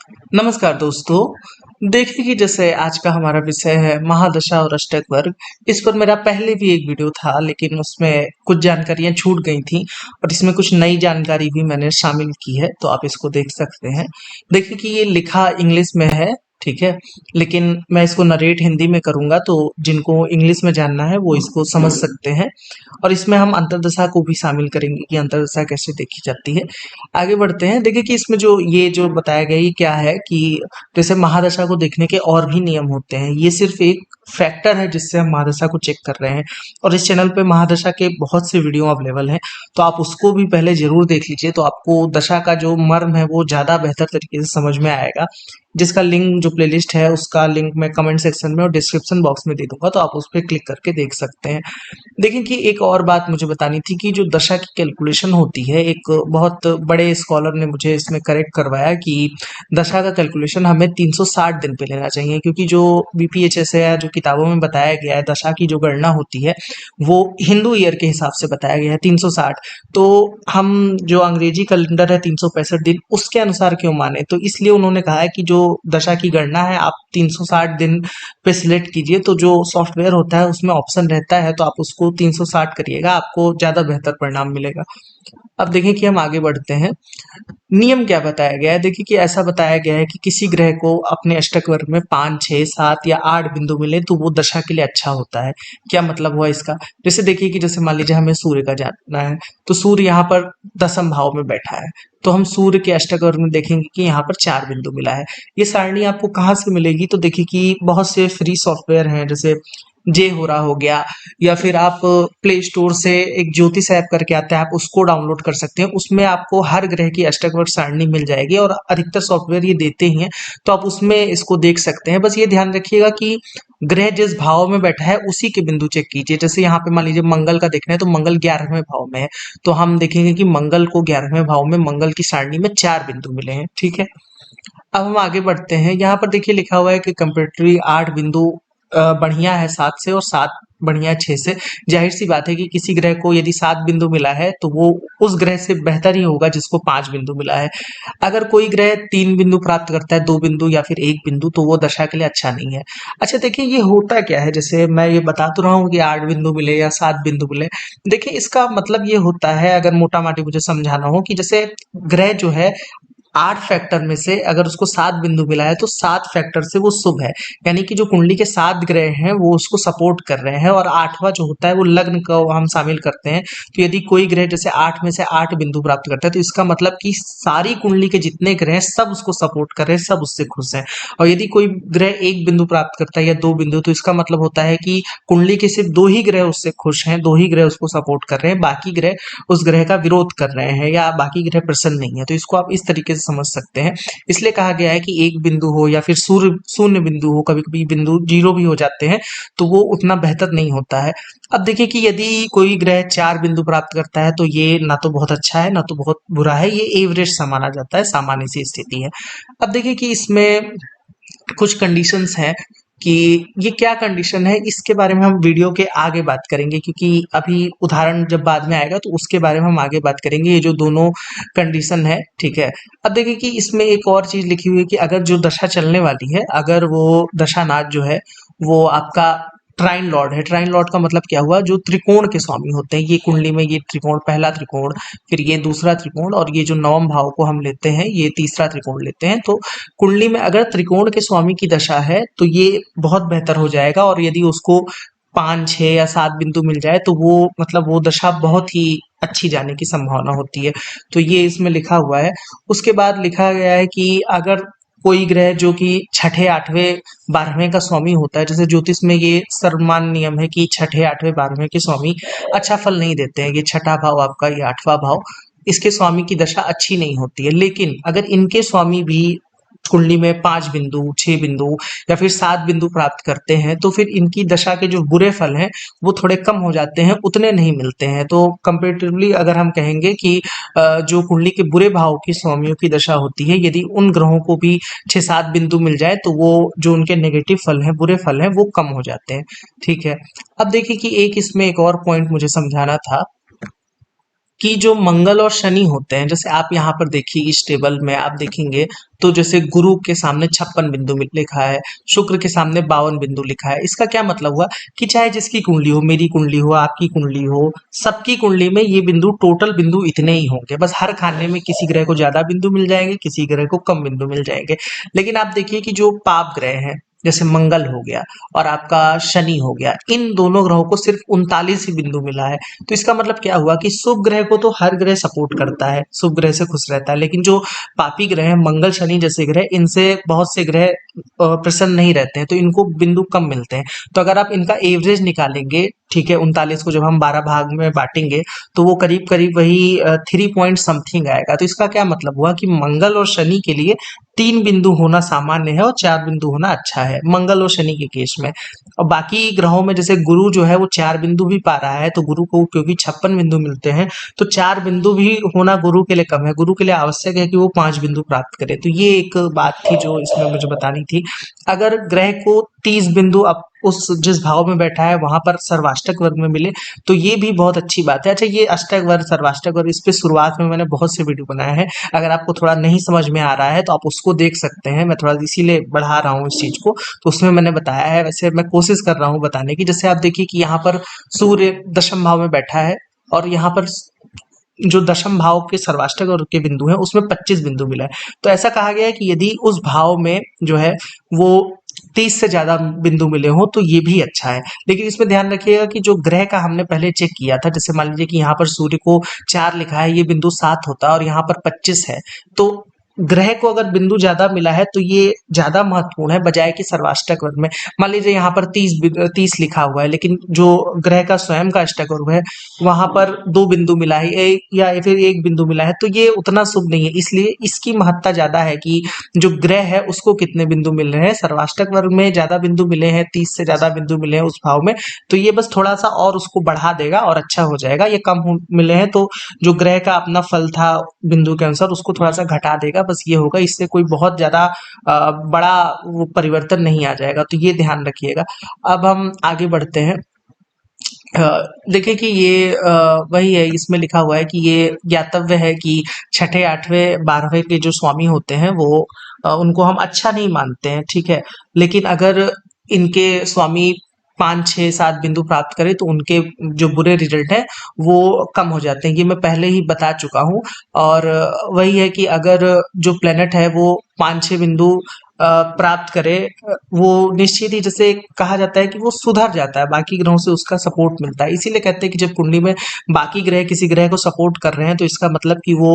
नमस्कार दोस्तों। देखिए कि जैसे आज का हमारा विषय है महादशा और अष्टक वर्ग। इस पर मेरा पहले भी एक वीडियो था, लेकिन उसमें कुछ जानकारियां छूट गई थी और इसमें कुछ नई जानकारी भी मैंने शामिल की है, तो आप इसको देख सकते हैं। देखिए कि ये लिखा इंग्लिश में है, ठीक है, लेकिन मैं इसको नरेट हिंदी में करूंगा, तो जिनको इंग्लिश में जानना है वो इसको समझ सकते हैं। और इसमें हम अंतर्दशा को भी शामिल करेंगे कि अंतर्दशा कैसे देखी जाती है। आगे बढ़ते हैं। देखिए कि इसमें जो बताया गया ये क्या है कि जैसे महादशा को देखने के और भी नियम होते हैं, ये सिर्फ एक फैक्टर है जिससे हम महादशा को चेक कर रहे हैं। और इस चैनल पे महादशा के बहुत से वीडियो अवेलेबल हैं, तो आप उसको भी पहले जरूर देख लीजिए, तो आपको दशा का जो मर्म है वो ज्यादा बेहतर तरीके से समझ में आएगा। जिसका लिंक, जो प्लेलिस्ट है उसका लिंक मैं कमेंट सेक्शन में और डिस्क्रिप्शन बॉक्स में दे दूंगा, तो आप उस पर क्लिक करके देख सकते हैं। देखिए कि एक और बात मुझे बतानी थी कि जो दशा की कैलकुलेशन होती है, एक बहुत बड़े स्कॉलर ने मुझे इसमें करेक्ट करवाया कि दशा का कैलकुलेशन हमें 360 दिन पे लेना चाहिए, क्योंकि जो बीपीएचएस है या जो किताबों में बताया गया है दशा की जो गणना होती है वो हिंदू ईयर के हिसाब से बताया गया है 360। तो हम जो अंग्रेजी कैलेंडर है 365 दिन, उसके अनुसार क्यों माने, तो इसलिए उन्होंने कहा है कि जो दशा की गणना है आप 360 दिन पे सिलेक्ट कीजिए। तो जो सॉफ्टवेयर होता है उसमें ऑप्शन रहता है, तो आप उसको 360 करिएगा, आपको ज्यादा बेहतर परिणाम मिलेगा। अब देखें कि हम आगे बढ़ते हैं। नियम क्या बताया गया है। देखिए कि ऐसा बताया गया है कि किसी ग्रह को अपने अष्टक वर्ग में 5, 6, 7 या 8 बिंदु मिले तो वो दशा के लिए अच्छा होता है। क्या मतलब हुआ इसका। जैसे देखिए कि जैसे मान लीजिए हमें सूर्य का जानना है, तो सूर्य यहाँ पर दसम भाव में बैठा है, तो हम सूर्य के अष्टक वर्ग में देखेंगे कि यहाँ पर 4 बिंदु मिला है। ये सारणी आपको कहाँ से मिलेगी, तो देखिए कि बहुत से फ्री सॉफ्टवेयर हैं, जैसे जे हो रहा हो गया, या फिर आप प्ले स्टोर से एक ज्योतिष ऐप करके आता है, आप उसको डाउनलोड कर सकते हैं। उसमें आपको हर ग्रह की अष्टक वर्ग सारणी मिल जाएगी और अधिकतर सॉफ्टवेयर ये देते ही हैं, तो आप उसमें इसको देख सकते हैं। बस ये ध्यान रखिएगा कि ग्रह जिस भाव में बैठा है उसी के बिंदु चेक कीजिए। जैसे यहाँ पे मान लीजिए मंगल का देखना है, तो मंगल 11वें भाव में है, तो हम देखेंगे कि मंगल को 11वें भाव में मंगल की सारणी में 4 बिंदु मिले हैं। ठीक है, अब हम आगे बढ़ते हैं। यहाँ पर देखिए लिखा हुआ है कि कंपेरेटरी 8 बिंदु बढ़िया है 7 से, और 7 बढ़िया है 6 से। जाहिर सी बात है कि किसी ग्रह को यदि 7 बिंदु मिला है तो वो उस ग्रह से बेहतर ही होगा जिसको 5 बिंदु मिला है। अगर कोई ग्रह 3 बिंदु प्राप्त करता है, 2 बिंदु या फिर 1 बिंदु, तो वो दशा के लिए अच्छा नहीं है। अच्छा देखिए ये होता क्या है, जैसे मैं ये बता तो रहा हूँ कि 8 बिंदु मिले या 7 बिंदु मिले। देखिए इसका मतलब ये होता है, अगर मोटा माटी मुझे समझाना हो, कि जैसे ग्रह जो है 8 फैक्टर में से अगर उसको 7 बिंदु मिला है तो 7 फैक्टर से वो शुभ है। यानी कि जो कुंडली के 7 ग्रह हैं वो उसको सपोर्ट कर रहे हैं, और 8वां जो होता है वो लग्न को हम शामिल करते हैं। तो यदि कोई ग्रह जैसे 8 में से 8 बिंदु प्राप्त करता है, तो इसका मतलब कि सारी कुंडली के जितने ग्रह हैं सब उसको सपोर्ट कर रहे हैं, सब उससे खुश हैं। और यदि कोई ग्रह 1 बिंदु प्राप्त करता है या 2 बिंदु, तो इसका मतलब होता है कि कुंडली के सिर्फ 2 ही ग्रह उससे खुश हैं, 2 ही ग्रह उसको सपोर्ट कर रहे हैं, बाकी ग्रह उस ग्रह का विरोध कर रहे हैं या बाकी ग्रह प्रसन्न नहीं है। तो इसको आप इस तरीके से समझ सकते हैं। इसलिए कहा गया है कि एक बिंदु हो या फिर सूर्य शून्य बिंदु हो, कभी कभी बिंदु जीरो भी हो जाते हैं, तो वो उतना बेहतर नहीं होता है। अब देखिए कि यदि कोई ग्रह 4 बिंदु प्राप्त करता है, तो ये ना तो बहुत अच्छा है ना तो बहुत बुरा है, ये एवरेज सा माना जाता है, सामान्य सी स्थिति है। अब देखिए कि इसमें कुछ कंडीशंस हैं कि ये क्या कंडीशन है, इसके बारे में हम वीडियो के आगे बात करेंगे, क्योंकि अभी उदाहरण जब बाद में आएगा तो उसके बारे में हम आगे बात करेंगे। ये जो दोनों कंडीशन है, ठीक है। अब देखिए कि इसमें एक और चीज लिखी हुई है कि अगर जो दशा चलने वाली है, अगर वो दशानाथ जो है वो आपका ट्राइन लॉर्ड है। ट्राइन लॉर्ड का मतलब क्या हुआ, जो त्रिकोण के स्वामी होते हैं। ये कुंडली में ये त्रिकोण, पहला त्रिकोण, फिर ये दूसरा त्रिकोण, और ये जो नवम भाव को हम लेते हैं ये तीसरा त्रिकोण लेते हैं। तो कुंडली में अगर त्रिकोण के स्वामी की दशा है तो ये बहुत बेहतर हो जाएगा, और यदि उसको 5, 6 या 7 बिंदु मिल जाए तो वो मतलब वो दशा बहुत ही अच्छी जाने की संभावना होती है। तो ये इसमें लिखा हुआ है। उसके बाद लिखा गया है कि अगर कोई ग्रह जो कि छठे, 8वें, 12वें का स्वामी होता है, जैसे ज्योतिष में ये सर्वमान्य नियम है कि छठे, 8वें, 12वें के स्वामी अच्छा फल नहीं देते हैं। ये छठा भाव आपका, ये 8वां भाव, इसके स्वामी की दशा अच्छी नहीं होती है। लेकिन अगर इनके स्वामी भी कुंडली में 5 बिंदु, 6 बिंदु या फिर 7 बिंदु प्राप्त करते हैं, तो फिर इनकी दशा के जो बुरे फल हैं वो थोड़े कम हो जाते हैं, उतने नहीं मिलते हैं। तो कंपेरेटिवली अगर हम कहेंगे कि जो कुंडली के बुरे भाव की स्वामियों की दशा होती है, यदि उन ग्रहों को भी 6-7 बिंदु मिल जाए तो वो जो उनके नेगेटिव फल हैं, बुरे फल हैं, वो कम हो जाते हैं। ठीक है, अब देखिए कि एक इसमें एक और पॉइंट मुझे समझाना था कि जो मंगल और शनि होते हैं, जैसे आप यहाँ पर देखिए इस टेबल में आप देखेंगे तो जैसे गुरु के सामने 56 बिंदु लिखा है, शुक्र के सामने 52 बिंदु लिखा है। इसका क्या मतलब हुआ कि चाहे जिसकी कुंडली हो, मेरी कुंडली हो, आपकी कुंडली हो, सबकी कुंडली में ये बिंदु टोटल बिंदु इतने ही होंगे। बस हर खाने में किसी ग्रह को ज्यादा बिंदु मिल जाएंगे, किसी ग्रह को कम बिंदु मिल जाएंगे। लेकिन आप देखिए कि जो पाप ग्रह हैं, जैसे मंगल हो गया और आपका शनि हो गया, इन दोनों ग्रहों को सिर्फ 39 ही बिंदु मिला है। तो इसका मतलब क्या हुआ कि शुभ ग्रह को तो हर ग्रह सपोर्ट करता है, शुभ ग्रह से खुश रहता है, लेकिन जो पापी ग्रह हैं, मंगल शनि जैसे ग्रह, इनसे बहुत से ग्रह प्रसन्न नहीं रहते हैं, तो इनको बिंदु कम मिलते हैं। तो अगर आप इनका एवरेज निकालेंगे, ठीक है, 39 को जब हम 12 भाग में बांटेंगे तो वो करीब करीब वही 3 पॉइंट समथिंग आएगा। तो इसका क्या मतलब हुआ कि मंगल और शनि के लिए 3 बिंदु होना सामान्य है और 4 बिंदु होना अच्छा है, मंगल और शनि के केस में। और बाकी ग्रहों में जैसे गुरु जो है वो 4 बिंदु भी पा रहा है, तो गुरु को क्योंकि 56 बिंदु मिलते हैं, तो 4 बिंदु भी होना गुरु के लिए कम है। गुरु के लिए आवश्यक है कि वो 5 बिंदु प्राप्त करे। तो ये एक बात थी जो इसमें मुझे बतानी थी। अगर ग्रह को 30 बिंदु अब उस जिस भाव में बैठा है वहां पर सर्वाष्टक वर्ग में मिले तो ये भी बहुत अच्छी बात है। अच्छा, ये अष्टक वर्ग, सर्वाष्टक वर्ग, इस पे शुरुआत में मैंने बहुत से वीडियो बनाए हैं। अगर आपको थोड़ा नहीं समझ में आ रहा है तो आप उसको देख सकते हैं। मैं थोड़ा इसीलिए बढ़ा रहा हूँ इस चीज को, तो उसमें मैंने बताया है। वैसे मैं कोशिश कर रहा हूँ बताने की। जैसे आप देखिए कि यहाँ पर सूर्य दशम भाव में बैठा है और यहाँ पर जो दशम भाव के सर्वाष्टक और के बिंदु हैं उसमें 25 बिंदु मिला है। तो ऐसा कहा गया है कि यदि उस भाव में जो है वो 30 से ज्यादा बिंदु मिले हो तो ये भी अच्छा है। लेकिन इसमें ध्यान रखिएगा कि जो ग्रह का हमने पहले चेक किया था, जैसे मान लीजिए कि यहाँ पर सूर्य को 4 लिखा है, ये बिंदु 7 होता है और यहाँ पर 25 है, तो ग्रह को अगर बिंदु ज्यादा मिला है तो ये ज्यादा महत्वपूर्ण है बजाय कि सर्वाष्टक वर्ग में। मान लीजिए यहाँ पर 30 लिखा हुआ है, लेकिन जो ग्रह का स्वयं का अष्टक वर्ग है वहां पर 2 बिंदु मिला है, या फिर 1 बिंदु मिला है, तो ये उतना शुभ नहीं है। इसलिए इसकी महत्ता ज्यादा है कि जो ग्रह है उसको कितने बिंदु मिल रहे हैं। सर्वाष्टक वर्ग में ज्यादा बिंदु मिले हैं, 30 से ज्यादा बिंदु मिले हैं उस भाव में, तो ये बस थोड़ा सा और उसको बढ़ा देगा और अच्छा हो जाएगा। ये मिले हैं तो जो ग्रह का अपना फल था बिंदु के अनुसार उसको थोड़ा सा घटा देगा, बस ये होगा। इससे कोई बहुत ज्यादा बड़ा वो परिवर्तन नहीं आ जाएगा, तो ये ध्यान रखिएगा। अब हम आगे बढ़ते हैं। देखिए कि ये वही है, इसमें लिखा हुआ है कि ये ज्ञातव्य है कि छठे, आठवें, 12वें के जो स्वामी होते हैं वो उनको हम अच्छा नहीं मानते हैं, ठीक है। लेकिन अगर इनके स्वामी 5, 6, 7 बिंदु प्राप्त करें तो उनके जो बुरे रिजल्ट है वो कम हो जाते हैं। ये मैं पहले ही बता चुका हूँ। और वही है कि अगर जो प्लेनेट है वो 5, 6 बिंदु प्राप्त करे, वो निश्चित ही, जैसे कहा जाता है कि वो सुधर जाता है, बाकी ग्रहों से उसका सपोर्ट मिलता है। इसीलिए कहते हैं कि जब कुंडली में बाकी ग्रह किसी ग्रह को सपोर्ट कर रहे हैं तो इसका मतलब कि वो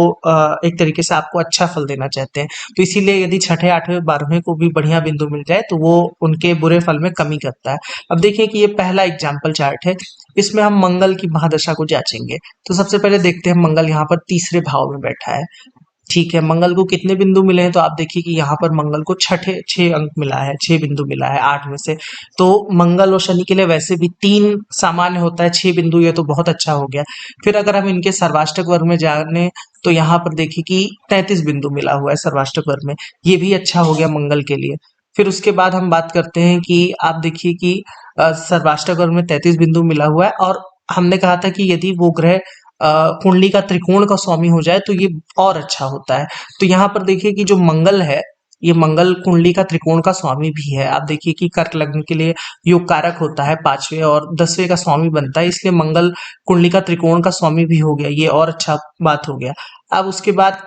एक तरीके से आपको अच्छा फल देना चाहते हैं। तो इसीलिए यदि छठे, आठवें, 12वें को भी बढ़िया बिंदु मिल जाए तो वो उनके बुरे फल में कमी करता है। अब देखिए कि ये पहला एग्जाम्पल चार्ट है, इसमें हम मंगल की महादशा को जांचेंगे। तो सबसे पहले देखते हैं, मंगल यहाँ पर तीसरे भाव में बैठा है, ठीक है। मंगल को कितने बिंदु मिले हैं, तो आप देखिए कि यहाँ पर मंगल को 6 अंक मिला है, 6 बिंदु मिला है 8 में से। तो मंगल और शनि के लिए वैसे भी 3 सामान्य होता है, 6 बिंदु ये तो बहुत अच्छा हो गया। फिर अगर हम इनके सर्वाष्टक वर्ग में जाने तो यहाँ पर देखिए कि 33 बिंदु मिला हुआ है सर्वाष्टक वर्ग में, ये भी अच्छा हो गया मंगल के लिए। फिर उसके बाद हम बात करते हैं कि आप देखिए कि सर्वाष्टक वर्ग में 33 बिंदु मिला हुआ है, और हमने कहा था कि यदि वो ग्रह कुंडली का त्रिकोण का स्वामी हो जाए तो ये और अच्छा होता है। तो यहाँ पर देखिए कि जो मंगल है, ये मंगल कुंडली का त्रिकोण का स्वामी भी है। आप देखिए कि कर्क लग्न के लिए योग कारक होता है, 5वें और 10वें का स्वामी बनता है, इसलिए मंगल कुंडली का त्रिकोण का स्वामी भी हो गया, ये और अच्छा बात हो गया। अब उसके बाद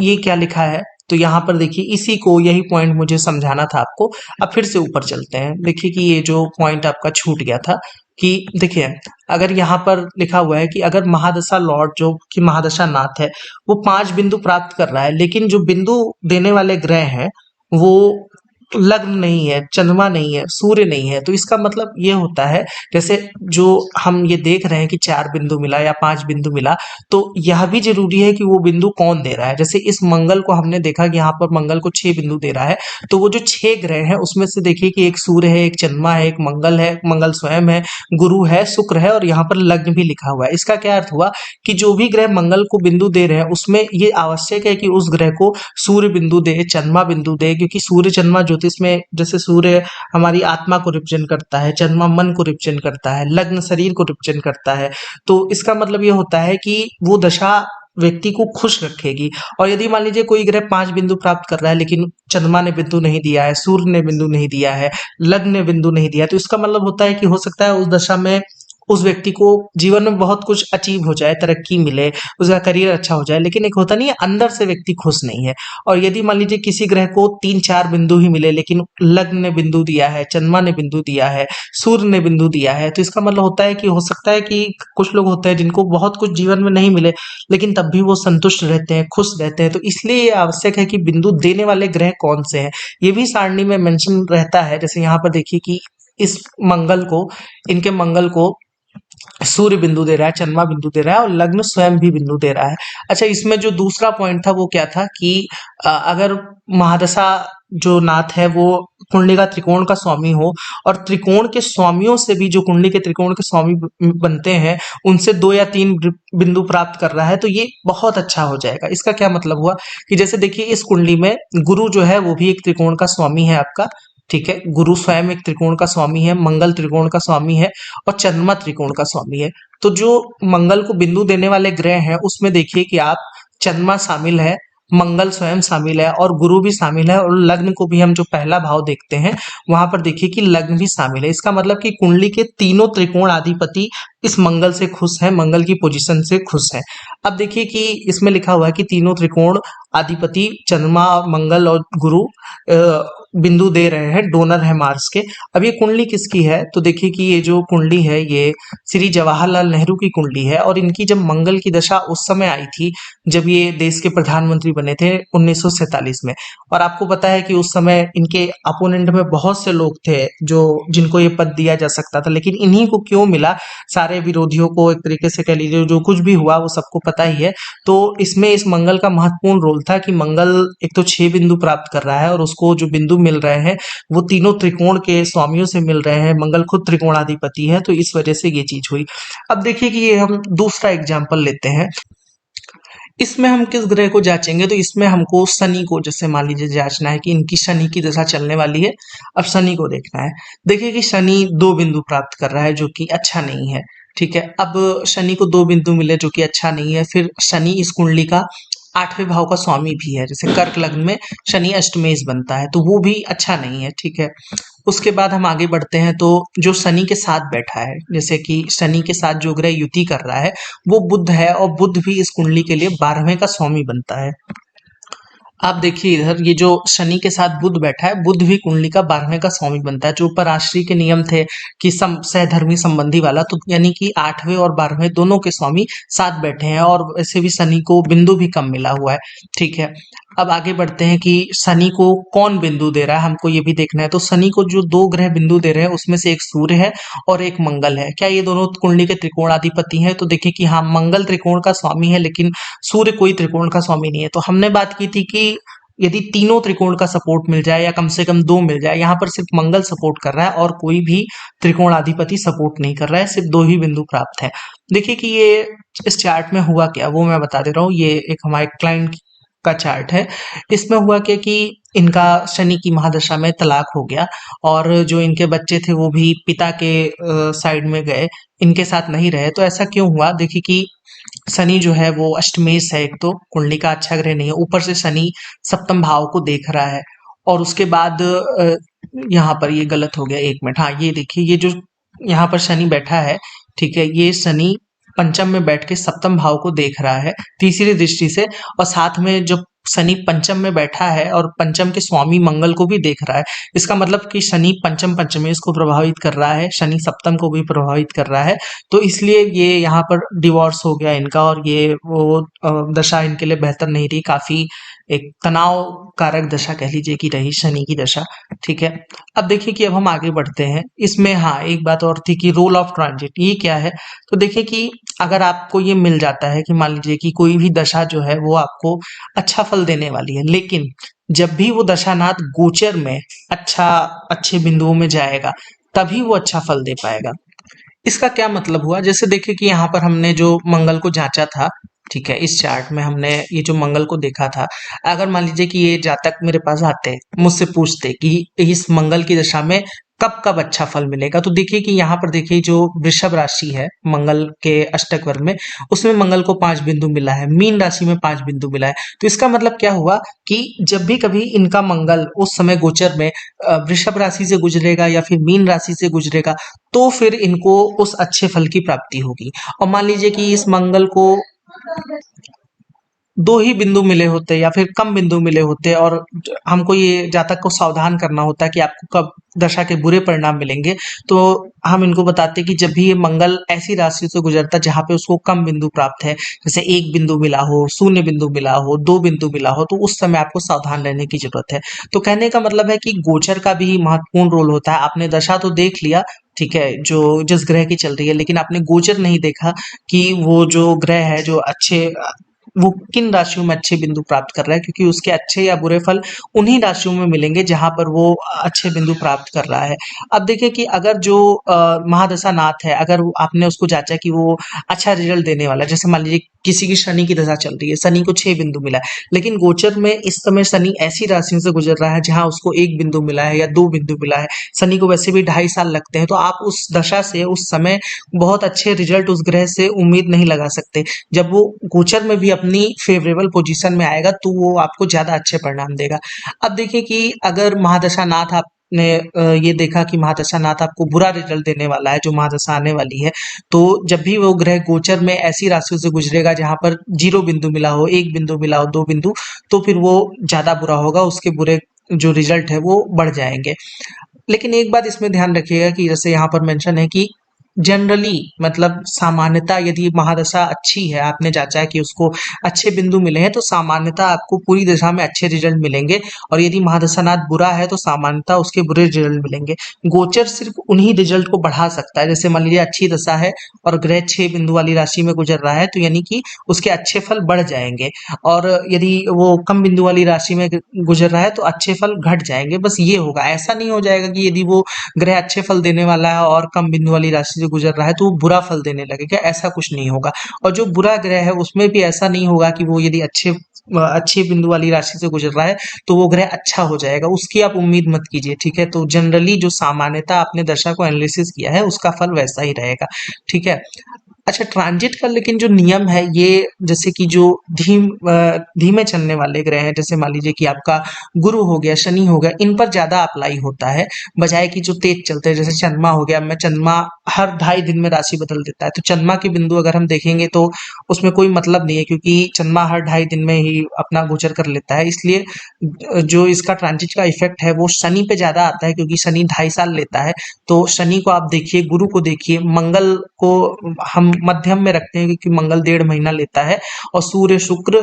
ये क्या लिखा है, तो यहाँ पर देखिए इसी को, यही पॉइंट मुझे समझाना था आपको। अब फिर से ऊपर चलते हैं। देखिए कि ये जो पॉइंट आपका छूट गया था कि देखिए अगर यहाँ पर लिखा हुआ है कि अगर महादशा लॉर्ड जो कि महादशा नाथ है वो 5 बिंदु प्राप्त कर रहा है, लेकिन जो बिंदु देने वाले ग्रह हैं वो लग्न नहीं है, चंद्रमा नहीं है, सूर्य नहीं है, तो इसका मतलब ये होता है, जैसे जो हम ये देख रहे हैं कि 4 बिंदु मिला या 5 बिंदु मिला, तो यह भी जरूरी है कि वो बिंदु कौन दे रहा है। जैसे इस मंगल को हमने देखा कि यहाँ पर मंगल को 6 बिंदु दे रहा है, तो वो जो 6 ग्रह हैं उसमें से देखिए कि एक सूर्य है, एक चंद्रमा है, एक मंगल है, मंगल स्वयं है, गुरु है, शुक्र है, और यहाँ पर लग्न भी लिखा हुआ है। इसका क्या अर्थ हुआ कि जो भी ग्रह मंगल को बिंदु दे रहे हैं उसमें ये आवश्यक है कि उस ग्रह को सूर्य बिंदु दे, चंद्रमा बिंदु दे, क्योंकि सूर्य चंद्रमा जो ज्योतिष में जैसे सूर्य हमारी आत्मा को रिप्रेजेंट करता है, चंद्रमा मन को रिप्रेजेंट करता है, लग्न शरीर को रिप्रेजेंट करता है। तो इसका मतलब ये होता है कि वो दशा व्यक्ति को खुश रखेगी। और यदि मान लीजिए कोई ग्रह 5 बिंदु प्राप्त कर रहा है लेकिन चंद्रमा ने बिंदु नहीं दिया है, सूर्य ने बिंदु नहीं दिया है, लग्न ने बिंदु नहीं दिया है, तो इसका मतलब होता है कि हो सकता है उस दशा में उस व्यक्ति को जीवन में बहुत कुछ अचीव हो जाए, तरक्की मिले, उसका करियर अच्छा हो जाए, लेकिन एक होता नहीं है अंदर से व्यक्ति खुश नहीं है। और यदि मान लीजिए किसी ग्रह को 3-4 बिंदु ही मिले लेकिन लग्न ने बिंदु दिया है, चंद्रमा ने बिंदु दिया है, सूर्य ने बिंदु दिया है, तो इसका मतलब होता है कि हो सकता है कि कुछ लोग होते हैं जिनको बहुत कुछ जीवन में नहीं मिले लेकिन तब भी वो संतुष्ट रहते हैं, खुश रहते हैं। तो इसलिए ये आवश्यक है कि बिंदु देने वाले ग्रह कौन से हैं, ये भी सारणी में मेंशन रहता है। जैसे यहाँ पर देखिए कि इस मंगल को, इनके मंगल को सूर्य बिंदु दे रहा है, चंद्रमा बिंदु दे रहा है और लग्न स्वयं भी बिंदु दे रहा है। अच्छा, इसमें जो दूसरा पॉइंट था वो क्या था कि अगर महादशा जो नाथ है वो कुंडली का त्रिकोण का स्वामी हो और त्रिकोण के स्वामियों से भी, जो कुंडली के त्रिकोण के स्वामी बनते हैं, उनसे 2 या 3 बिंदु प्राप्त कर रहा है तो ये बहुत अच्छा हो जाएगा। इसका क्या मतलब हुआ कि जैसे देखिए इस कुंडली में गुरु जो है वो भी एक त्रिकोण का स्वामी है आपका, ठीक है, गुरु स्वयं एक त्रिकोण का स्वामी है, मंगल त्रिकोण का स्वामी है और चंद्रमा त्रिकोण का स्वामी है। तो जो मंगल को बिंदु देने वाले ग्रह हैं उसमें देखिए कि आप चंद्रमा शामिल है, मंगल स्वयं शामिल है और गुरु भी शामिल है, और लग्न को भी हम जो पहला भाव देखते हैं वहां पर देखिए कि लग्न भी शामिल है। इसका मतलब कि कुंडली के तीनों त्रिकोण अधिपति इस मंगल से खुश है, मंगल की पोजीशन से खुश है। अब देखिए कि इसमें लिखा हुआ है कि तीनों त्रिकोण अधिपति चंद्रमा, मंगल और गुरु बिंदु दे रहे हैं, डोनर है मार्स के। अब ये कुंडली किसकी है, तो देखिए कि ये जो कुंडली है ये श्री जवाहरलाल नेहरू की कुंडली है और इनकी जब मंगल की दशा उस समय आई थी जब ये देश के प्रधानमंत्री बने थे 1947 में। और आपको पता है कि उस समय इनके अपोनेंट में बहुत से लोग थे जो जिनको ये पद दिया जा सकता था, लेकिन इन्हीं को क्यों मिला, सारे विरोधियों को एक तरीके से कह लीजिए, जो कुछ भी हुआ वो सबको पता ही है। तो इसमें इस मंगल का महत्वपूर्ण रोल था कि मंगल एक तो 6 बिंदु प्राप्त कर रहा है और उसको जो बिंदु मिल रहे हैं वो तीनों त्रिकोण के स्वामियों से मिल रहे हैं, मंगल खुद त्रिकोणाधिपति है, तो इस वजह से ये चीज हुई। अब देखिए कि ये हम दूसरा एग्जाम्पल लेते हैं। इसमें हम किस ग्रह को जांचेंगे, तो इसमें हमको शनि को, जैसे मान लीजिए जांचना है कि इनकी शनि की दशा चलने वाली है, अब शनि को देखना है। देखिए कि शनि 2 बिंदु प्राप्त कर रहा है जो कि अच्छा नहीं है, ठीक है। अब शनि को 2 बिंदु मिले जो कि अच्छा नहीं है, फिर शनि इस कुंडली का 8वें भाव का स्वामी भी है, जैसे कर्क लग्न में शनि अष्टमेश बनता है तो वो भी अच्छा नहीं है, ठीक है। उसके बाद हम आगे बढ़ते हैं तो जो शनि के साथ बैठा है, जैसे कि शनि के साथ जो ग्रह युति कर रहा है वो बुध है और बुध भी इस कुंडली के लिए 12वें का स्वामी बनता है। आप देखिए इधर ये जो शनि के साथ बुध बैठा है, बुध भी कुंडली का 12वें का स्वामी बनता है। जो ऊपर राशि के नियम थे कि सहधर्मी संबंधी वाला, तो यानी कि 8वें और 12वें दोनों के स्वामी साथ बैठे हैं और वैसे भी शनि को बिंदु भी कम मिला हुआ है, ठीक है। अब आगे बढ़ते हैं कि शनि को कौन बिंदु दे रहा है, हमको ये भी देखना है। तो शनि को जो 2 ग्रह बिंदु दे रहे हैं उसमें से एक सूर्य है और एक मंगल है। क्या ये दोनों कुंडली के त्रिकोणाधिपति हैं, तो देखिए कि हाँ, मंगल त्रिकोण का स्वामी है लेकिन सूर्य कोई त्रिकोण का स्वामी नहीं है। तो हमने बात की थी कि यदि तीनों त्रिकोण का सपोर्ट मिल जाए या कम से कम 2 मिल जाए, यहाँ पर सिर्फ मंगल सपोर्ट कर रहा है और कोई भी त्रिकोणाधिपति सपोर्ट नहीं कर रहा है, सिर्फ 2 ही बिंदु प्राप्त है। देखिए कि ये इस चार्ट में हुआ क्या वो मैं बता दे रहा हूँ। ये एक हमारे क्लाइंट का चार्ट है। इसमें हुआ क्या कि इनका शनि की महादशा में तलाक हो गया और जो इनके बच्चे थे वो भी पिता के साइड में गए, इनके साथ नहीं रहे। तो ऐसा क्यों हुआ, देखिए कि शनि जो है वो अष्टमेश है, एक तो कुंडली का अच्छा ग्रह नहीं है, ऊपर से शनि सप्तम भाव को देख रहा है। और उसके बाद यहाँ पर ये गलत हो गया, 1 मिनट, हाँ ये देखिए ये जो यहाँ पर शनि बैठा है, ठीक है, ये शनि पंचम में बैठ के सप्तम भाव को देख रहा है तीसरी दृष्टि से, और साथ में जब शनि पंचम में बैठा है और पंचम के स्वामी मंगल को भी देख रहा है। इसका मतलब कि शनि पंचम पंचमेश को प्रभावित कर रहा है, शनि सप्तम को भी प्रभावित कर रहा है। तो इसलिए ये यहाँ पर डिवोर्स हो गया इनका और ये वो दशा इनके लिए बेहतर नहीं रही, काफी एक तनाव कारक दशा कह लीजिए कि रही शनि की दशा, ठीक है। अब देखिए कि अब हम आगे बढ़ते हैं। इसमें हाँ एक बात और थी कि रोल ऑफ ट्रांजिट ये क्या है, तो देखिए कि अगर आपको ये मिल जाता है कि मान लीजिए कि कोई भी दशा जो है वो आपको अच्छा फल देने वाली है, लेकिन जब भी वो दशानाथ गोचर में अच्छे बिंदुओं में जाएगा तभी वो अच्छा फल दे पाएगा। इसका क्या मतलब हुआ, जैसे देखिए कि यहाँ पर हमने जो मंगल को जांचा था ठीक है, इस चार्ट में हमने ये जो मंगल को देखा था। अगर मान लीजिए कि ये जातक मेरे पास आते, मुझसे पूछते कि इस मंगल की दशा में कब कब अच्छा फल मिलेगा, तो देखिए कि यहाँ पर देखिए जो वृषभ राशि है मंगल के अष्टक वर्ग में, उसमें मंगल को 5 बिंदु मिला है, मीन राशि में 5 बिंदु मिला है। तो इसका मतलब क्या हुआ कि जब भी कभी इनका मंगल उस समय गोचर में वृषभ राशि से गुजरेगा या फिर मीन राशि से गुजरेगा, तो फिर इनको उस अच्छे फल की प्राप्ति होगी। और मान लीजिए कि इस मंगल को 2 ही बिंदु मिले होते या फिर कम बिंदु मिले होते, और हमको ये जातक को सावधान करना होता है कि आपको कब दशा के बुरे परिणाम मिलेंगे। तो हम इनको बताते हैं कि जब भी ये मंगल ऐसी राशि से गुजरता है जहाँ पे उसको कम बिंदु प्राप्त है, जैसे 1 बिंदु मिला हो, 0 बिंदु मिला हो, 2 बिंदु मिला हो, तो उस समय आपको सावधान रहने की ज़रूरत है। तो कहने का मतलब है कि गोचर का भी महत्वपूर्ण रोल होता है। आपने दशा तो देख लिया, ठीक है, जो जिस ग्रह की चल रही है, लेकिन आपने गोचर नहीं देखा कि वो जो ग्रह है जो अच्छे वो किन राशियों में अच्छे बिंदु प्राप्त कर रहा है, क्योंकि उसके अच्छे या बुरे फल उन्हीं राशियों में मिलेंगे जहां पर वो अच्छे बिंदु प्राप्त कर रहा है। अब देखिए कि अगर जो महादशा नाथ है, अगर आपने उसको जांचा कि वो अच्छा रिजल्ट देने वाला है, जैसे मान लीजिए किसी की शनि की दशा चल रही है, शनि को 6 बिंदु मिला है, लेकिन गोचर में इस समय शनि ऐसी राशियों से गुजर रहा है जहां उसको 1 बिंदु मिला है या 2 बिंदु मिला है। शनि को वैसे भी 2.5 साल लगते हैं, तो आप उस दशा से उस समय बहुत अच्छे रिजल्ट उस ग्रह से उम्मीद नहीं लगा सकते। जब वो गोचर में भी अपनी फेवरेबल पोजीशन में आएगा तो वो आपको ज्यादा अच्छे परिणाम देगा। अब देखिए कि अगर महादशा नाथ आपने ये देखा कि महादशा नाथ आपको बुरा रिजल्ट देने वाला है, जो महादशा आने वाली है, तो जब भी वो ग्रह गोचर में ऐसी राशियों से गुजरेगा जहां पर 0 बिंदु मिला हो, 1 बिंदु मिला हो, 2 बिंदु, तो फिर वो ज्यादा बुरा होगा, उसके बुरे जो रिजल्ट है वो बढ़ जाएंगे। लेकिन एक बात इसमें ध्यान रखिएगा कि जैसे यहाँ पर मेंशन है कि जनरली मतलब सामान्यता यदि महादशा अच्छी है, आपने जांचा है कि उसको अच्छे बिंदु मिले हैं, तो सामान्यता आपको पूरी दशा में अच्छे रिजल्ट मिलेंगे। और यदि महादशानाथ बुरा है तो सामान्यता उसके बुरे रिजल्ट मिलेंगे। गोचर सिर्फ उन्हीं रिजल्ट को बढ़ा सकता है। जैसे मान लीजिए अच्छी दशा है और ग्रह 6 बिंदु वाली राशि में गुजर रहा है, तो यानी कि उसके अच्छे फल बढ़ जाएंगे। और यदि वो कम बिंदु वाली राशि में गुजर रहा है तो अच्छे फल घट जाएंगे। बस ये होगा, ऐसा नहीं हो जाएगा कि यदि वो ग्रह अच्छे फल देने वाला है और कम बिंदु वाली राशि से गुजर रहा है तो वो बुरा फल देने लगेगा, ऐसा कुछ नहीं होगा। और जो बुरा ग्रह है उसमें भी ऐसा नहीं होगा कि वो यदि अच्छे बिंदु वाली राशि से गुजर रहा है तो वो ग्रह अच्छा हो जाएगा, उसकी आप उम्मीद मत कीजिए। ठीक है, तो जनरली जो सामान्यता आपने दशा को एनालिसिस किया है उसका फल वैसा ही रहेगा। ठीक है। अच्छा, ट्रांजिट का लेकिन जो नियम है ये, जैसे कि जो धीमे चलने वाले ग्रह हैं, जैसे मान लीजिए कि आपका गुरु हो गया, शनि हो गया, इन पर ज्यादा अप्लाई होता है बजाय कि जो तेज चलते हैं। जैसे चंद्रमा हो गया, मैं चंद्रमा हर 2.5 दिन में राशि बदल देता है, तो चंद्रमा के बिंदु अगर हम देखेंगे तो उसमें कोई मतलब नहीं है, क्योंकि चंद्रमा हर 2.5 दिन में ही अपना गोचर कर लेता है। इसलिए जो इसका ट्रांजिट का इफेक्ट है वो शनि पे ज्यादा आता है, क्योंकि शनि 2.5 साल लेता है। तो शनि को आप देखिए, गुरु को देखिए, मंगल को हम मध्यम में रखते हैं क्योंकि मंगल 1.5 महीना लेता है, और सूर्य, शुक्र,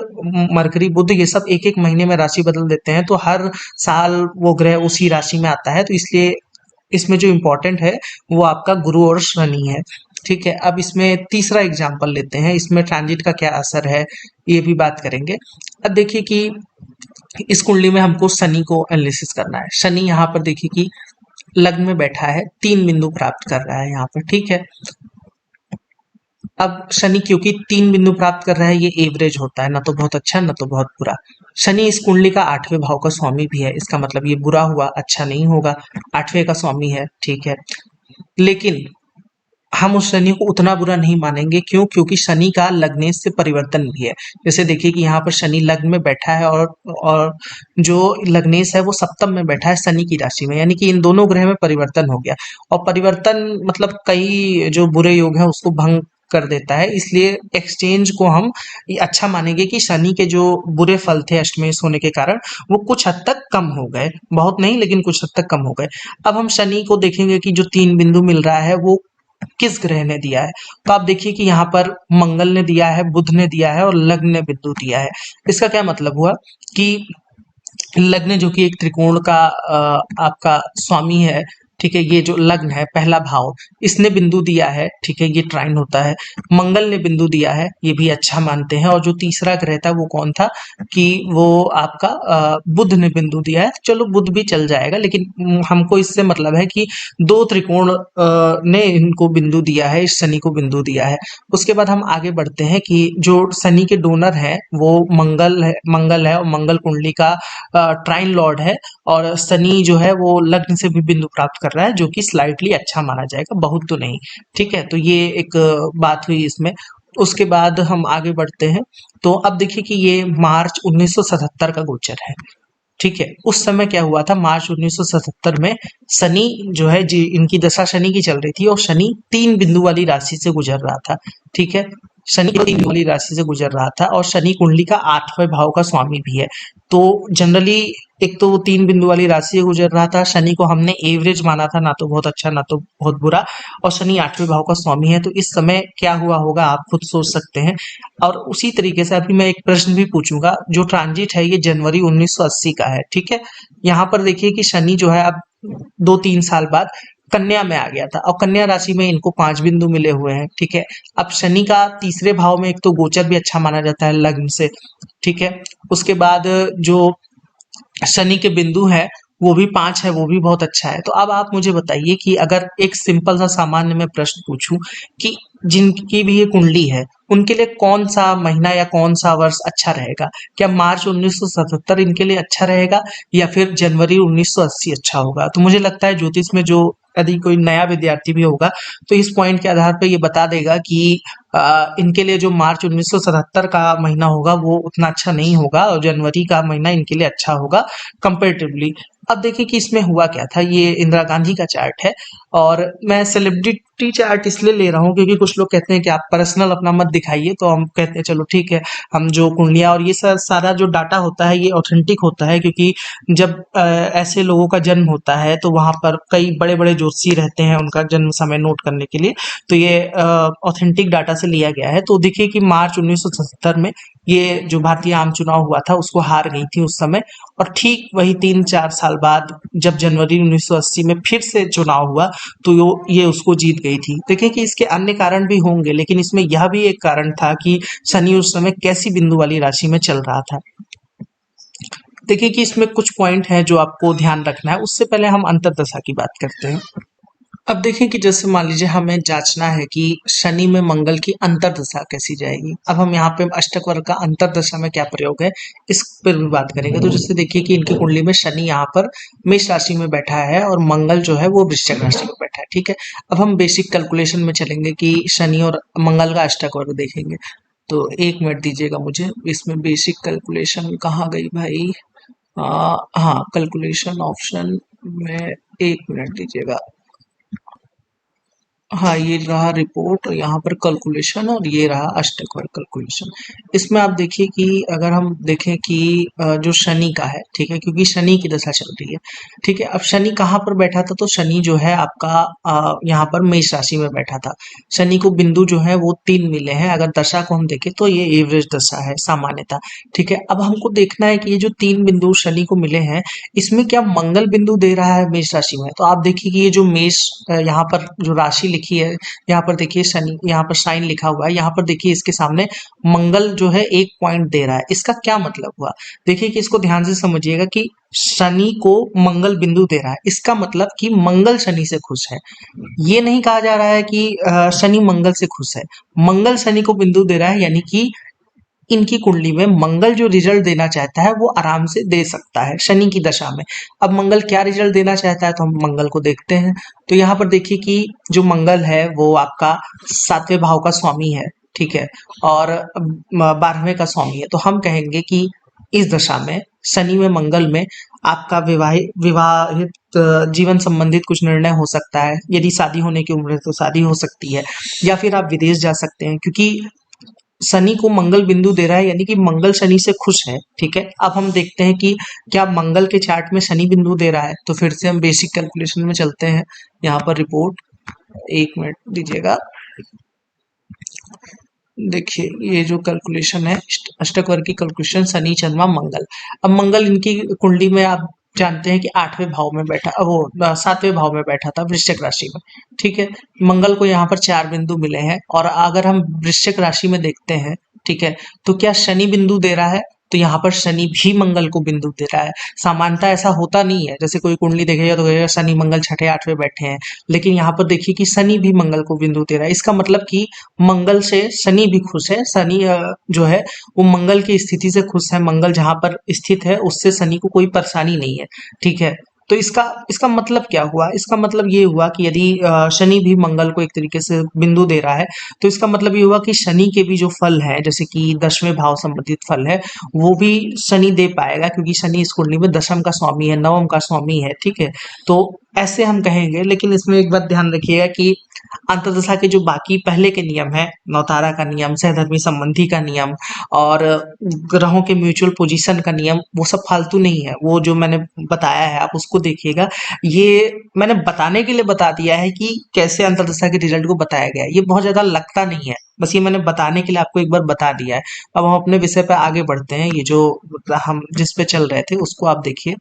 मरकरी, बुध, ये सब 1-1 महीने में राशि बदल देते हैं, तो हर साल वो ग्रह उसी राशि में आता है। तो इसलिए इसमें जो इम्पोर्टेंट है वो आपका गुरु और शनि है। ठीक है, अब इसमें तीसरा एग्जाम्पल लेते हैं, इसमें ट्रांजिट का क्या असर है ये भी बात करेंगे। अब देखिए कि इस कुंडली में हमको शनि को एनालिसिस करना है। शनि यहाँ पर देखिए कि लग्न में बैठा है, 3 बिंदु प्राप्त कर रहा है यहाँ पर। ठीक है, अब शनि क्योंकि 3 बिंदु प्राप्त कर रहा है, ये एवरेज होता है, ना तो बहुत अच्छा ना तो बहुत बुरा। शनि इस कुंडली का 8वें भाव का स्वामी भी है, इसका मतलब ये बुरा हुआ, अच्छा नहीं होगा। 8वें का स्वामी है, ठीक है, लेकिन हम उस शनि को उतना बुरा नहीं मानेंगे। क्यों? क्योंकि शनि का लग्नेश से परिवर्तन भी है। जैसे देखिए कि यहाँ पर शनि लग्न में बैठा है और जो लग्नेश है वो सप्तम में बैठा है शनि की राशि में, यानी कि इन दोनों ग्रह में परिवर्तन हो गया। और परिवर्तन मतलब कई जो बुरे योग है उसको भंग कर देता है, इसलिए एक्सचेंज को हम अच्छा मानेंगे कि शनि के जो बुरे फल थे अष्टमेश होने के कारण वो कुछ हद तक कम हो गए, बहुत नहीं लेकिन कुछ हद तक कम हो गए। अब हम शनि को देखेंगे कि जो 3 बिंदु मिल रहा है वो किस ग्रह ने दिया है। तो आप देखिए कि यहाँ पर मंगल ने दिया है, बुध ने दिया है और लग्न ने बिंदु दिया है। इसका क्या मतलब हुआ कि लग्न जो कि एक त्रिकोण का आपका स्वामी है, ठीक है, ये जो लग्न है पहला भाव, इसने बिंदु दिया है, ठीक है, ये ट्राइन होता है। मंगल ने बिंदु दिया है, ये भी अच्छा मानते हैं। और जो तीसरा ग्रह था वो कौन था, कि वो आपका बुध ने बिंदु दिया है। चलो बुध भी चल जाएगा, लेकिन हमको इससे मतलब है कि दो त्रिकोण ने इनको बिंदु दिया है, इस शनि को बिंदु दिया है। उसके बाद हम आगे बढ़ते हैं कि जो शनि के डोनर है वो मंगल है और मंगल कुंडली का ट्राइन लॉर्ड है। और शनि जो है वो लग्न से भी बिंदु प्राप्त कर रहा है, जो कि स्लाइटली अच्छा माना जाएगा, बहुत तो नहीं। ठीक है, तो ये एक बात हुई इसमें। उसके बाद हम आगे बढ़ते हैं। तो अब देखिए कि ये मार्च 1977 का गोचर है। ठीक है, उस समय क्या हुआ था, मार्च 1977 में शनि जो है जी, इनकी दशा शनि की चल रही थी और शनि 3 बिंदु वाली राशि से गुजर रहा था। ठीक है, शनि 3 बिंदु वाली राशि से गुजर रहा था और शनि कुंडली का 8वें भाव का स्वामी भी है। तो जनरली एक तो वो 3 बिंदु वाली राशि से गुजर रहा था, शनि को हमने एवरेज माना था, ना तो बहुत अच्छा ना तो बहुत बुरा, और शनि 8वें भाव का स्वामी है। तो इस समय क्या हुआ होगा आप खुद सोच सकते हैं। और उसी तरीके से अभी मैं एक प्रश्न भी पूछूंगा। जो ट्रांजिट है ये जनवरी 1980 का है। ठीक है, यहाँ पर देखिए कि शनि जो है अब 2-3 साल बाद कन्या में आ गया था और कन्या राशि में इनको 5 बिंदु मिले हुए हैं। ठीक है, अब शनि का तीसरे भाव में एक तो गोचर भी अच्छा माना जाता है लग्न से। ठीक है, उसके बाद जो शनि के बिंदु है वो भी 5 है, वो भी बहुत अच्छा है। तो अब आप मुझे बताइए कि अगर एक सिंपल सा सामान्य में प्रश्न पूछूं कि जिनकी भी ये कुंडली है उनके लिए कौन सा महीना या कौन सा वर्ष अच्छा रहेगा, क्या मार्च 1977 इनके लिए अच्छा रहेगा या फिर जनवरी 1980 अच्छा होगा? तो मुझे लगता है ज्योतिष में जो यदि कोई नया विद्यार्थी भी होगा तो इस पॉइंट के आधार पर ये बता देगा कि इनके लिए जो मार्च 1977 का महीना होगा वो उतना अच्छा नहीं होगा और जनवरी का महीना इनके लिए अच्छा होगा कंपेरेटिवली। अब देखिए कि इसमें हुआ क्या था। ये इंदिरा गांधी का चार्ट है और मैं सेलिब्रिटी चार्ट इसलिए ले रहा हूँ क्योंकि कुछ लोग कहते हैं कि आप पर्सनल अपना मत दिखाइए, तो हम कहते हैं चलो ठीक है, हम जो कुंडलियां और ये सारा जो डाटा होता है ये ऑथेंटिक होता है, क्योंकि जब ऐसे लोगों का जन्म होता है तो वहां पर कई बड़े बड़े ज्योतिषी रहते हैं उनका जन्म समय नोट करने के लिए। तो ये ऑथेंटिक डाटा से लिया गया है। तो देखिए कि मार्च 1977 में ये जो भारतीय आम चुनाव हुआ था उसको हार गई थी उस समय, और ठीक वही 3-4 साल बाद जब जनवरी 1980 में फिर से चुनाव हुआ तो ये उसको जीत गई थी। देखिए कि इसके अन्य कारण भी होंगे, लेकिन इसमें यह भी एक कारण था कि शनि उस समय कैसी बिंदु वाली राशि में चल रहा था। देखिए कि इसमें कुछ पॉइंट है जो आपको ध्यान रखना है। उससे पहले हम अंतर्दशा की बात करते हैं। अब देखें कि जैसे मान लीजिए हमें जांचना है कि शनि में मंगल की अंतर्दशा कैसी जाएगी। अब हम यहाँ पे अष्टक वर्ग का अंतर्दशा में क्या प्रयोग है इस पर भी बात करेंगे। तो जैसे देखिए कि इनकी कुंडली में शनि यहाँ पर मेष राशि में बैठा है और मंगल जो है वो वृश्चिक राशि में बैठा है। ठीक है, अब हम बेसिक कैलकुलेशन में चलेंगे कि शनि और मंगल का अष्टक वर्ग देखेंगे। तो 1 मिनट दीजिएगा मुझे, इसमें बेसिक कैलकुलेशन कहाँ गई भाई? हाँ, कैलकुलेशन ऑप्शन में 1 मिनट दीजिएगा। हाँ, ये रहा रिपोर्ट और यहाँ पर कैलकुलेशन और ये रहा अष्टक वर्ग कैलकुलेशन। इसमें आप देखिए कि अगर हम देखें कि जो शनि का है, ठीक है, क्योंकि शनि की दशा चल रही है। ठीक है, अब शनि कहाँ पर बैठा था, तो शनि जो है आपका यहाँ पर मेष राशि में बैठा था। शनि को बिंदु जो है वो 3 मिले हैं। अगर दशा को हम देखें तो ये एवरेज दशा है, सामान्यता। ठीक है, अब हमको देखना है कि ये जो 3 बिंदु शनि को मिले हैं इसमें क्या मंगल बिंदु दे रहा है मेष राशि में। तो आप देखिए कि ये जो मेष यहाँ पर जो राशि लिखी है, यहाँ पर देखिए शनि, यहाँ पर साइन लिखा हुआ है, यहाँ पर देखिए इसके सामने मंगल जो है 1 पॉइंट दे रहा है। इसका क्या मतलब हुआ, देखिए कि इसको ध्यान से समझिएगा कि शनि को मंगल बिंदु दे रहा है, इसका मतलब कि मंगल शनि से खुश है। ये नहीं कहा जा रहा है कि शनि मंगल से खुश है। मंगल शनि को बिंदु दे रहा है, यानी कि इनकी कुंडली में मंगल जो रिजल्ट देना चाहता है वो आराम से दे सकता है शनि की दशा में। अब मंगल क्या रिजल्ट देना चाहता है तो हम मंगल को देखते हैं। तो यहाँ पर देखिए कि जो मंगल है वो आपका 7वें भाव का स्वामी है। ठीक है, और 12वें का स्वामी है। तो हम कहेंगे कि इस दशा में शनि में मंगल में आपका विवाहित जीवन संबंधित कुछ निर्णय हो सकता है। यदि शादी होने की उम्र है तो शादी हो सकती है, या फिर आप विदेश जा सकते हैं, क्योंकि शनि को मंगल बिंदु दे रहा है, यानी कि मंगल शनि से खुश है। ठीक है, अब हम देखते हैं कि क्या मंगल के चार्ट में शनि बिंदु दे रहा है। तो फिर से हम बेसिक कैलकुलेशन में चलते हैं। यहाँ पर रिपोर्ट 1 मिनट दीजिएगा। देखिए ये जो कैलकुलेशन है अष्टक वर्ग की कैलकुलेशन, शनि चंद्रमा मंगल। अब मंगल इनकी कुंडली में आप जानते हैं कि 8वें भाव में बैठा, वो 7वें भाव में बैठा था वृश्चिक राशि में। ठीक है, मंगल को यहाँ पर 4 बिंदु मिले हैं, और अगर हम वृश्चिक राशि में देखते हैं, ठीक है, तो क्या शनि बिंदु दे रहा है? तो यहाँ पर शनि भी मंगल को बिंदु दे रहा है। सामान्यतः ऐसा होता नहीं है, जैसे कोई कुंडली देखेगा तो कहेगा शनि मंगल छठे 8वें बैठे हैं, लेकिन यहाँ पर देखिए कि शनि भी मंगल को बिंदु दे रहा है। इसका मतलब कि मंगल से शनि भी खुश है। शनि जो है वो मंगल की स्थिति से खुश है। मंगल जहां पर स्थित है उससे शनि को कोई परेशानी नहीं है। ठीक है, तो इसका इसका मतलब क्या हुआ? इसका मतलब ये हुआ कि यदि शनि भी मंगल को एक तरीके से बिंदु दे रहा है, तो इसका मतलब ये हुआ कि शनि के भी जो फल है, जैसे कि 10वें भाव संबंधित फल है, वो भी शनि दे पाएगा, क्योंकि शनि इस कुंडली में दशम का स्वामी है, नवम का स्वामी है। ठीक है, तो ऐसे हम कहेंगे, लेकिन इसमें एक बात ध्यान रखिएगा कि अंतर्दशा के जो बाकी पहले के नियम है, नवतारा का नियम, सहधर्मी संबंधी का नियम और ग्रहों के म्यूचुअल पोजीशन का नियम, वो सब फालतू नहीं है। वो जो मैंने बताया है आप उसको देखिएगा। ये मैंने बताने के लिए बता दिया है कि कैसे अंतर्दशा के रिजल्ट को बताया गया है। ये बहुत ज्यादा लगता नहीं है, बस ये मैंने बताने के लिए आपको एक बार बता दिया है। अब हम अपने विषय पर आगे बढ़ते हैं। ये जो हम जिस पे चल रहे थे उसको आप देखिए।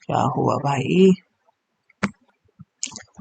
क्या हुआ भाई?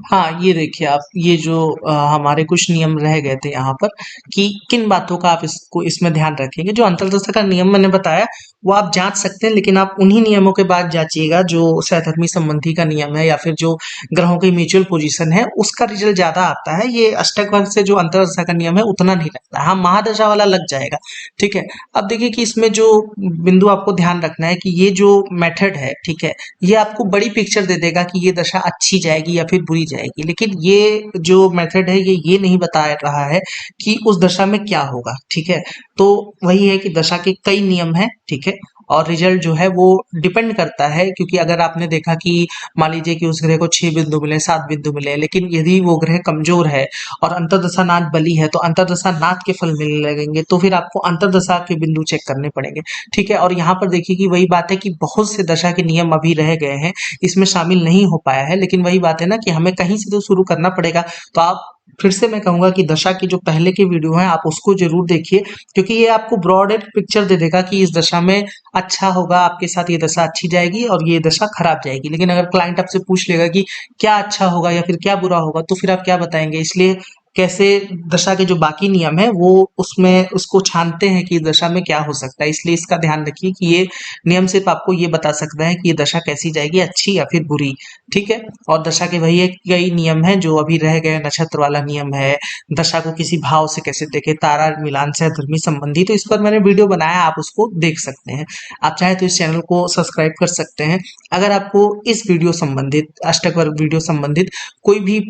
हाँ, ये देखिए आप, ये जो हमारे कुछ नियम रह गए थे यहाँ पर, कि किन बातों का आप इसको इसमें ध्यान रखेंगे। जो अंतर्दशा का नियम मैंने बताया वो आप जांच सकते हैं, लेकिन आप उन्हीं नियमों के बाद जांचिएगा जो सहधर्मी संबंधी का नियम है, या फिर जो ग्रहों की म्यूचुअल पोजीशन है उसका रिजल्ट ज्यादा आता है। ये अष्टक वर्ग से जो अंतर्दशा का नियम है उतना नहीं लगता। हाँ, महादशा वाला लग जाएगा। ठीक है, अब देखिए कि इसमें जो बिंदु आपको ध्यान रखना है कि ये जो मेथड है, ठीक है, ये आपको बड़ी पिक्चर दे देगा कि ये दशा अच्छी जाएगी या फिर बुरी जाएगी, लेकिन ये जो मेथड है ये नहीं बता रहा है कि उस दशा में क्या होगा। ठीक है, तो वही है कि दशा के कई नियम हैं। ठीक है, और रिजल्ट जो है वो डिपेंड करता है, क्योंकि अगर आपने देखा कि मान लीजिए कि उस ग्रह को 6 बिंदु मिले, 7 बिंदु मिले, लेकिन यदि वो ग्रह कमजोर है और अंतर्दशा नाथ बली है, तो अंतर्दशा नाथ के फल मिलने लगेंगे, तो फिर आपको अंतर्दशा के बिंदु चेक करने पड़ेंगे। ठीक है, और यहाँ पर देखिए कि वही बात है कि बहुत से दशा के नियम अभी रह गए हैं, इसमें शामिल नहीं हो पाया है, लेकिन वही बात है ना कि हमें कहीं से तो शुरू करना पड़ेगा। तो आप फिर से मैं कहूंगा कि दशा की जो पहले के वीडियो हैं आप उसको जरूर देखिए, क्योंकि ये आपको ब्रॉडर पिक्चर दे देगा कि इस दशा में अच्छा होगा आपके साथ, ये दशा अच्छी जाएगी और ये दशा खराब जाएगी। लेकिन अगर क्लाइंट आपसे पूछ लेगा कि क्या अच्छा होगा या फिर क्या बुरा होगा, तो फिर आप क्या बताएंगे? इसलिए कैसे दशा के जो बाकी नियम है वो उसमें उसको छानते हैं कि इस दशा में क्या हो सकता है। इसलिए इसका ध्यान रखिए कि ये नियम सिर्फ आपको ये बता सकता है कि ये दशा कैसी जाएगी, अच्छी या फिर बुरी। ठीक है, और दशा के वही एक कई नियम है जो अभी रह गए। नक्षत्र वाला नियम है, दशा को किसी भाव से कैसे देखे, तारा मिलान से धर्मी संबंधी, तो इस पर मैंने वीडियो बनाया, आप उसको देख सकते हैं। आप चाहे तो इस चैनल को सब्सक्राइब कर सकते हैं। अगर आपको इस वीडियो संबंधित, अष्टक वर्ग वीडियो संबंधित कोई भी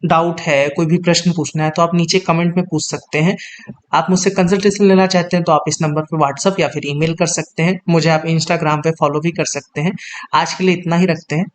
डाउट है, कोई भी प्रश्न पूछना है, तो आप नीचे कमेंट में पूछ सकते हैं। आप मुझसे कंसल्टेशन लेना चाहते हैं तो आप इस नंबर पर व्हाट्सअप या फिर ईमेल कर सकते हैं। मुझे आप इंस्टाग्राम पे फॉलो भी कर सकते हैं। आज के लिए इतना ही रखते हैं।